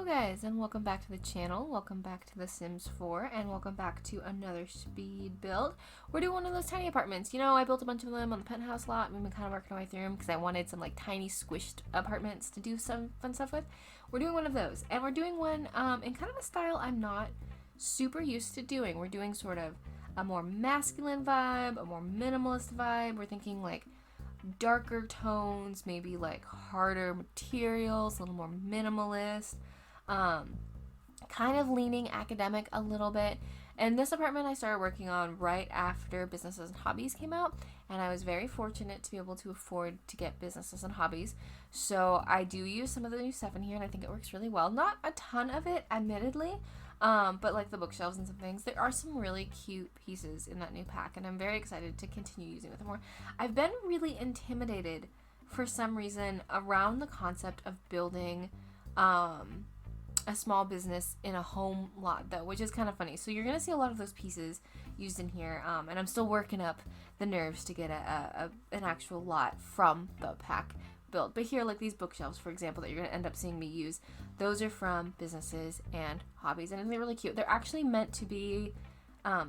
guys, and welcome back to the channel. Welcome back to The Sims 4, and welcome back to another speed build. We're doing one of those tiny apartments. You know, I built a bunch of them on the penthouse lot. We've been kind of working our way through them because I wanted some like tiny squished apartments to do some fun stuff with. We're doing one of those, and we're doing one in kind of a style I'm not super used to doing. We're doing sort of a more masculine vibe, a more minimalist vibe. We're thinking like darker tones, maybe like harder materials, a little more minimalist, kind of leaning academic a little bit. And this apartment I started working on right after Businesses and Hobbies came out, and I was very fortunate to be able to afford to get Businesses and Hobbies. So I do use some of the new stuff in here, and I think it works really well. Not a ton of it, admittedly, but like the bookshelves and some things. There are some really cute pieces in that new pack, and I'm very excited to continue using with them more. I've been really intimidated for some reason around the concept of building a small business in a home lot, though, which is kind of funny. So you're gonna see a lot of those pieces used in here, and I'm still working up the nerves to get an actual lot from the pack build. But here, like these bookshelves, for example, that you're gonna end up seeing me use, those are from Businesses and Hobbies, and they're really cute. They're actually meant to be,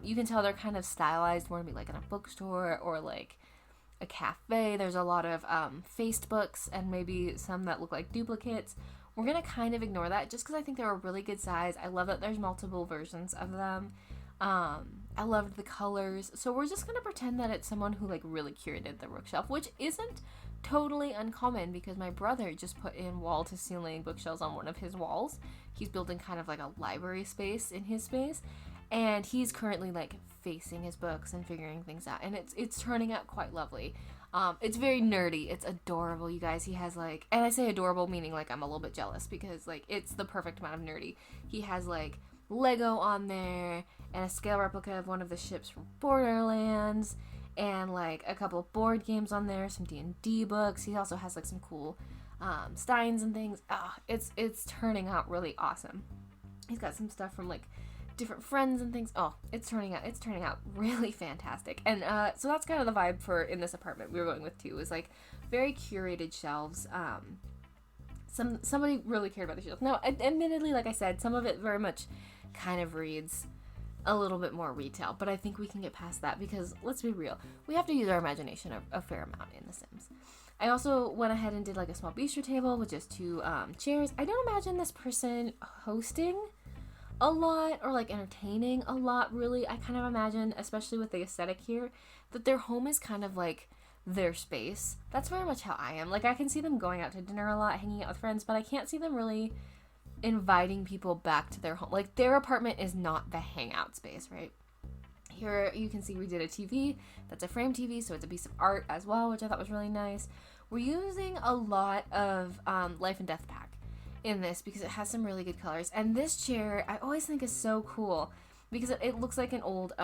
you can tell they're kind of stylized more to be like in a bookstore or like a cafe. There's a lot of faced books and maybe some that look like duplicates. We're going to kind of ignore that just because I think they're a really good size. I love that there's multiple versions of them. I loved the colors. So we're just going to pretend that it's someone who like really curated the bookshelf, which isn't totally uncommon because my brother just put in wall to ceiling bookshelves on one of his walls. He's building kind of like a library space in his space, and he's currently like facing his books and figuring things out, and it's turning out quite lovely. It's very nerdy. It's adorable, you guys. He has like, and I say adorable meaning like I'm a little bit jealous because like it's the perfect amount of nerdy. He has like Lego on there and a scale replica of one of the ships from Borderlands and like a couple of board games on there, some D&D books. He also has like some cool steins and things. It's turning out really awesome. He's got some stuff from like different friends and things. It's turning out really fantastic. And so that's kind of the vibe for in this apartment we were going with too, is like very curated shelves. Somebody really cared about the shelves. Now, admittedly, like I said, some of it very much kind of reads a little bit more retail, but I think we can get past that because let's be real, we have to use our imagination a fair amount in The Sims. I also went ahead and did like a small bistro table with just two chairs. I don't imagine this person hosting a lot or like entertaining a lot, really. I kind of imagine, especially with the aesthetic here, that their home is kind of like their space. That's very much how I am. Like I can see them going out to dinner a lot, hanging out with friends, but I can't see them really inviting people back to their home. Like their apartment is not the hangout space, right? Here you can see we did a TV. That's a frame TV, so it's a piece of art as well, which I thought was really nice. We're using a lot of Life and Death pack in this because it has some really good colors. And this chair I always think is so cool because it looks like an old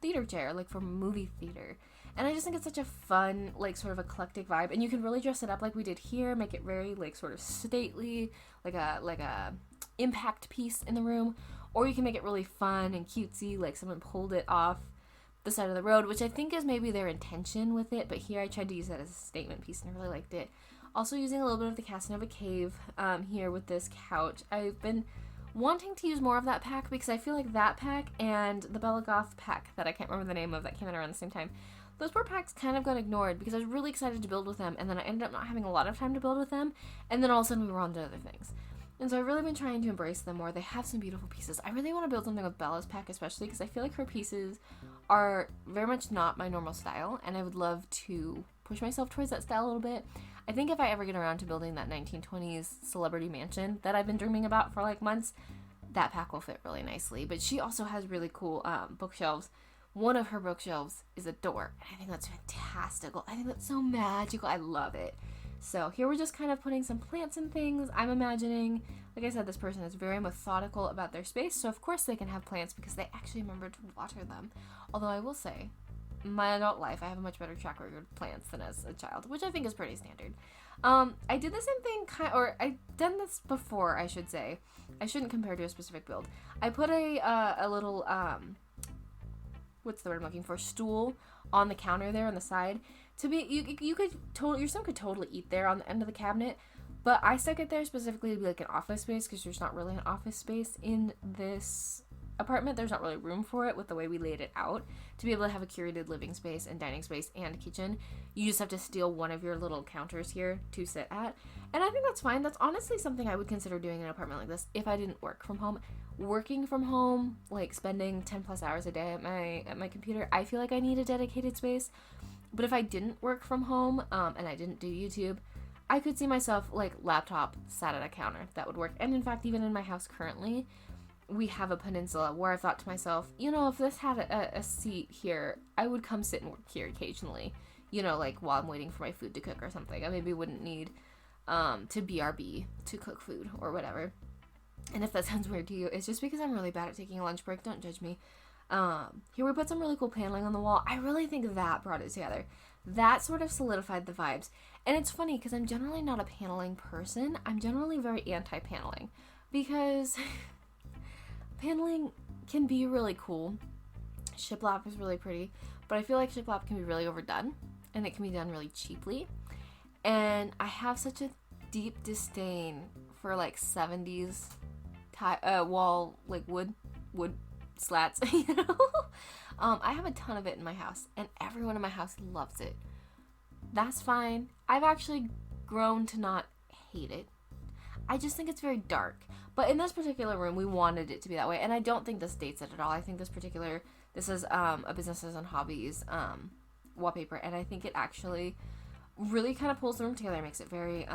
theater chair, like from movie theater, and I just think it's such a fun like sort of eclectic vibe. And you can really dress it up like we did here, make it very like sort of stately, like a impact piece in the room, or you can make it really fun and cutesy, like someone pulled it off the side of the road, which I think is maybe their intention with it, but here I tried to use that as a statement piece and I really liked it. Also using a little bit of the Casanova Cave here with this couch. I've been wanting to use more of that pack because I feel like that pack and the Bella Goth pack that I can't remember the name of that came out around the same time, those poor packs kind of got ignored because I was really excited to build with them, and then I ended up not having a lot of time to build with them, and then all of a sudden we were on to other things. And so I've really been trying to embrace them more. They have some beautiful pieces. I really want to build something with Bella's pack especially because I feel like her pieces are very much not my normal style, and I would love to push myself towards that style a little bit. I think if I ever get around to building that 1920s celebrity mansion that I've been dreaming about for like months, that pack will fit really nicely. But she also has really cool bookshelves. One of her bookshelves is a door, and I think that's fantastical. I think that's so magical. I love it. So here we're just kind of putting some plants and things. I'm imagining, like I said, this person is very methodical about their space, so of course they can have plants because they actually remember to water them. Although I will say, in my adult life, I have a much better track record with plants than as a child, which I think is pretty standard. I did the same thing, or I've done this before, I should say. I shouldn't compare to a specific build. I put a little, what's the word I'm looking for, stool on the counter there on the side. To be, you could totally, your son could totally eat there on the end of the cabinet, But I stuck it there specifically to be like an office space because there's not really an office space in this apartment. There's not really room for it with the way we laid it out to be able to have a curated living space and dining space and kitchen. You just have to steal one of your little counters here to sit at, and I think that's fine. That's honestly something I would consider doing in an apartment like this if I didn't work from home. Working from home, like spending 10 plus hours a day at my computer, I feel like I need a dedicated space. But if I didn't work from home and I didn't do YouTube, I could see myself like laptop sat at a counter. That would work. And in fact, even in my house currently, we have a peninsula where I thought to myself, you know, if this had a seat here, I would come sit and work here occasionally, you know, like while I'm waiting for my food to cook or something. I maybe wouldn't need to BRB to cook food or whatever. And if that sounds weird to you, it's just because I'm really bad at taking a lunch break. Don't judge me. Here we put some really cool paneling on the wall. I really think that brought it together. That sort of solidified the vibes. And it's funny because I'm generally not a paneling person. I'm generally very anti-paneling because paneling can be really cool. Shiplap is really pretty, but I feel like shiplap can be really overdone and it can be done really cheaply. And I have such a deep disdain for like 70s wall, like wood slats, you know? I have a ton of it in my house, and everyone in my house loves it. That's fine. I've actually grown to not hate it. I just think it's very dark. But in this particular room, we wanted it to be that way, and I don't think this dates it at all. I think this is a businesses and hobbies wallpaper, and I think it actually really kind of pulls the room together, makes it very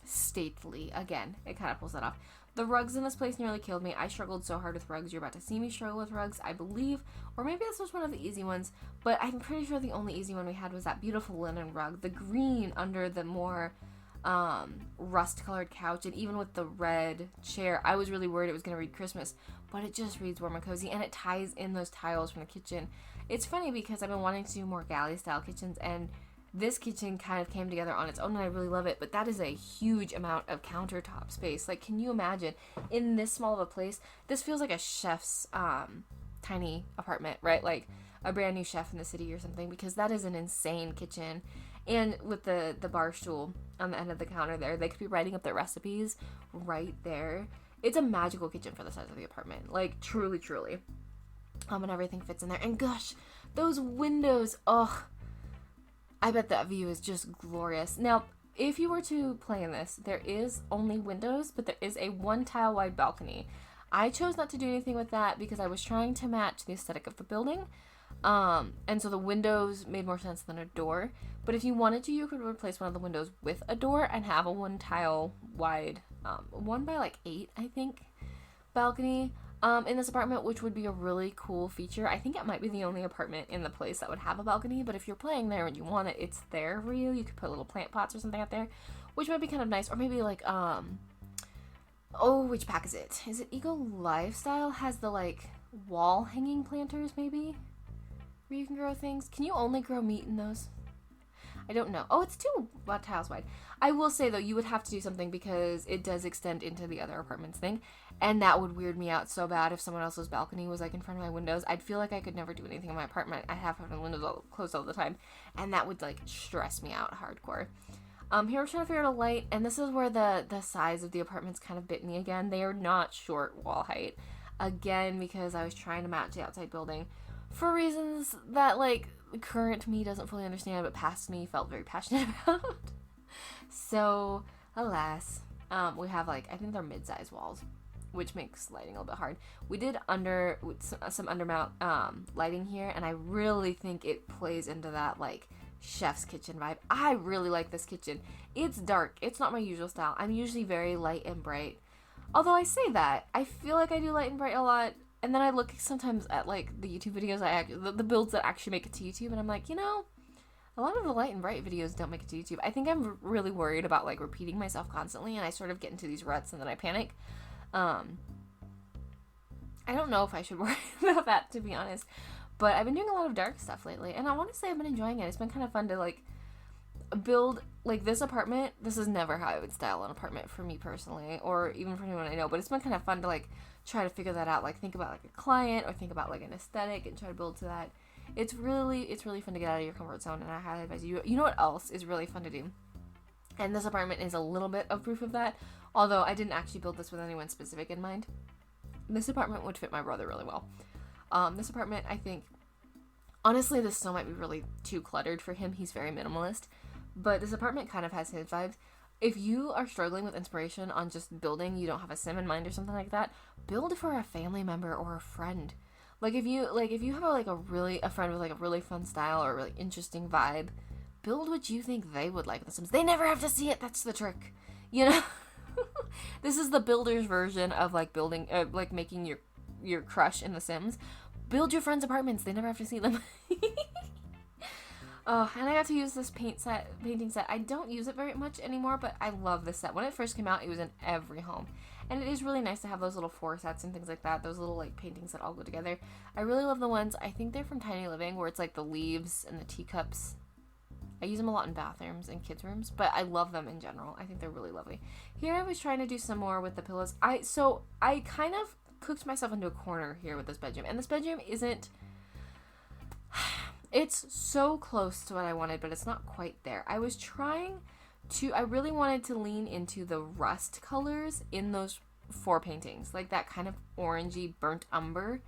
stately. Again, it kind of pulls that off. The rugs in this place nearly killed me. I struggled so hard with rugs. You're about to see me struggle with rugs, I believe. Or maybe this was one of the easy ones, but I'm pretty sure the only easy one we had was that beautiful linen rug. The green under the more rust-colored couch, and even with the red chair, I was really worried it was going to read Christmas, but it just reads warm and cozy, and it ties in those tiles from the kitchen. It's funny because I've been wanting to do more galley-style kitchens, and this kitchen kind of came together on its own, and I really love it, but that is a huge amount of countertop space. Like, can you imagine, in this small of a place, this feels like a chef's tiny apartment, right? Like, a brand new chef in the city or something, because that is an insane kitchen. And with the bar stool on the end of the counter there, they could be writing up their recipes right there. It's a magical kitchen for the size of the apartment. Like, truly, truly. And everything fits in there. And gosh, those windows, oh, I bet that view is just glorious. Now, if you were to play in this, there is only windows, but there is a 1 tile wide balcony. I chose not to do anything with that because I was trying to match the aesthetic of the building. And so the windows made more sense than a door. But if you wanted to, you could replace one of the windows with a door and have a 1 tile wide, 1 by like 8, I think, balcony. In this apartment, which would be a really cool feature. I think it might be the only apartment in the place that would have a balcony, but if you're playing there and you want it, it's there for you. You could put little plant pots or something out there, which might be kind of nice. Or maybe like, which pack is it? Is it Eco Lifestyle? Has the like wall hanging planters maybe? Where you can grow things. Can you only grow meat in those? I don't know. Oh, it's 2 tiles wide. I will say, though, you would have to do something because it does extend into the other apartments thing. And that would weird me out so bad if someone else's balcony was, like, in front of my windows. I'd feel like I could never do anything in my apartment. I'd have to have the windows closed all the time. And that would, like, stress me out hardcore. Here we're trying to figure out a light. And this is where the size of the apartments kind of bit me again. They are not short wall height. Again, because I was trying to match the outside building. For reasons that, like, current me doesn't fully understand, but past me felt very passionate about. So, alas, we have, like, I think they're mid-size walls, which makes lighting a little bit hard. We did some undermount lighting here, and I really think it plays into that, like, chef's kitchen vibe. I really like this kitchen. It's dark. It's not my usual style. I'm usually very light and bright. Although I say that, I feel like I do light and bright a lot. And then I look sometimes at, like, the YouTube videos, the builds that actually make it to YouTube, and I'm like, you know, a lot of the light and bright videos don't make it to YouTube. I think I'm really worried about, like, repeating myself constantly, and I sort of get into these ruts, and then I panic. I don't know if I should worry about that, to be honest, but I've been doing a lot of dark stuff lately, and I want to say I've been enjoying it. It's been kind of fun to, like, build, like, this apartment. This is never how I would style an apartment for me personally, or even for anyone I know, but it's been kind of fun to, like, try to figure that out, like, think about, like, a client, or think about, like, an aesthetic, and try to build to that. It's really fun to get out of your comfort zone, and I highly advise you. You know what else is really fun to do? And this apartment is a little bit of proof of that, although I didn't actually build this with anyone specific in mind. This apartment would fit my brother really well. This apartment, I think, honestly, this still might be really too cluttered for him. He's very minimalist, but this apartment kind of has his vibes. If you are struggling with inspiration on just building, you don't have a sim in mind or something like that, build for a family member or a friend. Like if you have a friend with like a really fun style or a really interesting vibe, build what you think they would like with The Sims. They never have to see it. That's the trick, you know. This is the builder's version of like building, like making your crush in The Sims. Build your friends' apartments. They never have to see them. Oh, and I got to use this painting set. I don't use it very much anymore, but I love this set. When it first came out, it was in every home. And it is really nice to have those little 4 sets and things like that. Those little like paintings that all go together. I really love the ones, I think they're from Tiny Living, where it's like the leaves and the teacups. I use them a lot in bathrooms and kids' rooms, but I love them in general. I think they're really lovely. Here I was trying to do some more with the pillows. I kind of cooked myself into a corner here with this bedroom. And this bedroom isn't... It's so close to what I wanted, but it's not quite there. I really wanted to lean into the rust colors in those 4 paintings. Like that kind of orangey burnt umber.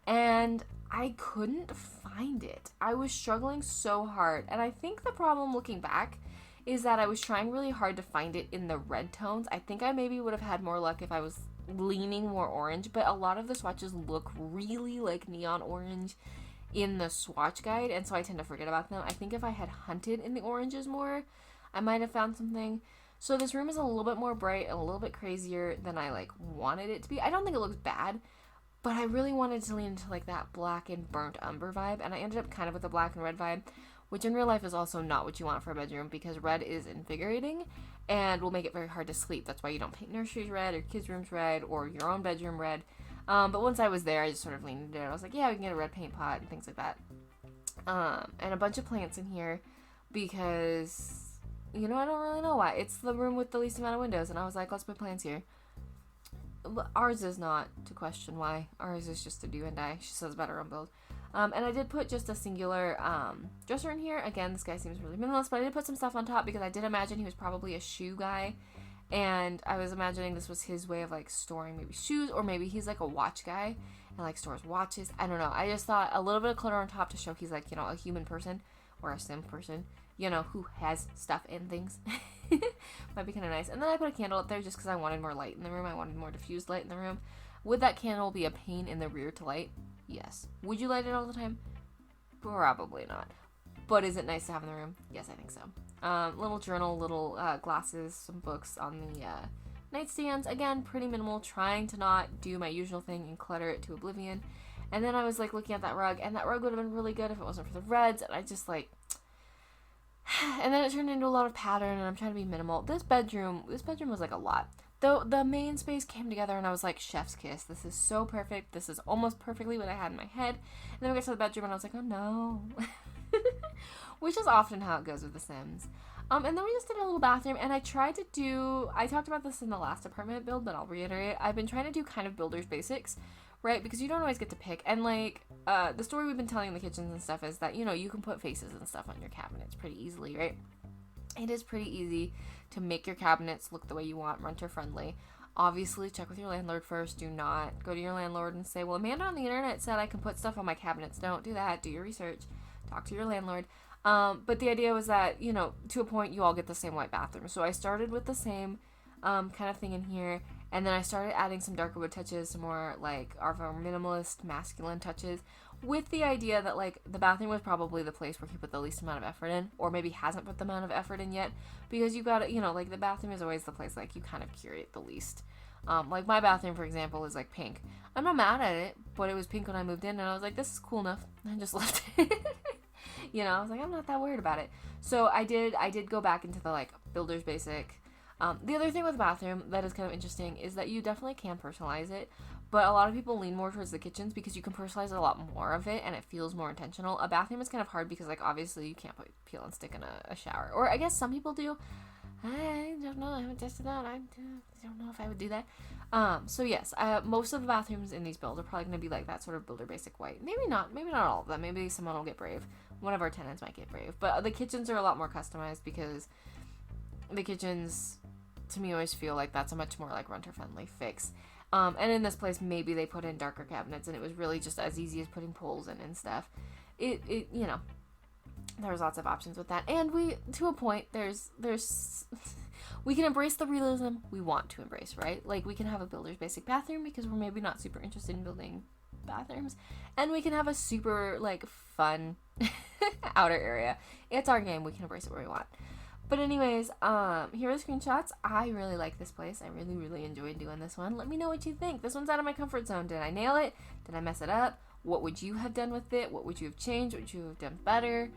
And I couldn't find it. I was struggling so hard. And I think the problem looking back is that I was trying really hard to find it in the red tones. I think I maybe would have had more luck if I was leaning more orange, but a lot of the swatches look really like neon orange in the swatch guide, and so I tend to forget about them. I think if I had hunted in the oranges more, I might have found something. So this room is a little bit more bright and a little bit crazier than I like wanted it to be. I don't think it looks bad, but I really wanted to lean into like that black and burnt umber vibe, and I ended up kind of with the black and red vibe, which in real life is also not what you want for a bedroom, because red is invigorating and will make it very hard to sleep. That's why you don't paint nurseries red or kids' rooms red or your own bedroom red. But once I was there, I just sort of leaned into it. I was like, yeah, we can get a red paint pot and things like that. And a bunch of plants in here because, I don't really know why. It's the room with the least amount of windows, and I was like, let's put plants here. Ours is not to question why. Ours is just to do and die. She says better on build. And I did put just a singular dresser in here. Again, this guy seems really minimalist, but I did put some stuff on top because I did imagine he was probably a shoe guy. And I was imagining this was his way of like storing maybe shoes, or maybe he's like a watch guy and like stores watches. I don't know. I just thought a little bit of clutter on top to show he's like, a human person or a sim person, who has stuff and things. Might be kind of nice. And then I put a candle up there just because I wanted more light in the room. I wanted more diffused light in the room. Would that candle be a pain in the rear to light? Yes. Would you light it all the time? Probably not. But is it nice to have in the room? Yes, I think so. Little journal, little glasses, some books on the nightstands. Again, pretty minimal, trying to not do my usual thing and clutter it to oblivion. And then I was like looking at that rug, and that rug would have been really good if it wasn't for the reds. And I just like... And then it turned into a lot of pattern, and I'm trying to be minimal. This bedroom was like a lot. Though the main space came together, and I was like, chef's kiss. This is so perfect. This is almost perfectly what I had in my head. And then we got to the bedroom, and I was like, oh no. Which is often how it goes with The Sims. And then we just did a little bathroom, and I talked about this in the last apartment build, but I'll reiterate. I've been trying to do kind of builder's basics, right? Because you don't always get to pick. And like, the story we've been telling in the kitchens and stuff is that, you can put faces and stuff on your cabinets pretty easily, right? It is pretty easy to make your cabinets look the way you want, renter friendly. Obviously, check with your landlord first. Do not go to your landlord and say, well, Amanda on the internet said I can put stuff on my cabinets. Don't do that. Do your research. Talk to your landlord. But the idea was that, to a point, you all get the same white bathroom. So I started with the same kind of thing in here, and then I started adding some darker wood touches, some more like our minimalist masculine touches, with the idea that like the bathroom was probably the place where he put the least amount of effort in, or maybe hasn't put the amount of effort in yet, because you got to, like the bathroom is always the place like you kind of curate the least. Like my bathroom, for example, is like pink. I'm not mad at it, but it was pink when I moved in, and I was like, this is cool enough. And I just left it. I was like, I'm not that worried about it. So I did go back into the like builder's basic. The other thing with the bathroom that is kind of interesting is that you definitely can personalize it, but a lot of people lean more towards the kitchens because you can personalize a lot more of it and it feels more intentional. A bathroom is kind of hard because like obviously you can't put peel and stick in a shower, or I guess some people do. I don't know. I haven't tested that. I don't know if I would do that. So yes, most of the bathrooms in these builds are probably going to be like that sort of builder basic white. Maybe not all of them. Maybe someone will get brave. One of our tenants might get brave. But the kitchens are a lot more customized because the kitchens, to me, always feel like that's a much more like renter-friendly fix. And in this place, maybe they put in darker cabinets, and it was really just as easy as putting poles in and stuff. It you know, there's lots of options with that, and we, to a point, there's we can embrace the realism we want to embrace, right? Like, we can have a builder's basic bathroom because we're maybe not super interested in building bathrooms, and we can have a super, like, fun outer area. It's our game. We can embrace it where we want. But anyways, here are the screenshots. I really like this place. I really, really enjoyed doing this one. Let me know what you think. This one's out of my comfort zone. Did I nail it? Did I mess it up? What would you have done with it? What would you have changed? What would you have done better?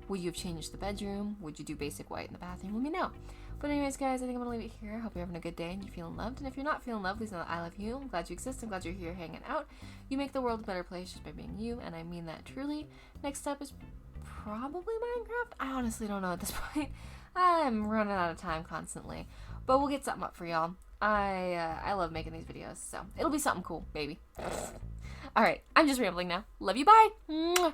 Would you have changed the bedroom? Would you do basic white in the bathroom? Let me know. But anyways, guys, I think I'm going to leave it here. I hope you're having a good day and you're feeling loved. And if you're not feeling loved, please know that I love you. I'm glad you exist. I'm glad you're here hanging out. You make the world a better place just by being you, and I mean that truly. Next up is probably Minecraft. I honestly don't know at this point. I'm running out of time constantly. But we'll get something up for y'all. I love making these videos, so it'll be something cool, baby. Alright, I'm just rambling now. Love you, bye! Mwah.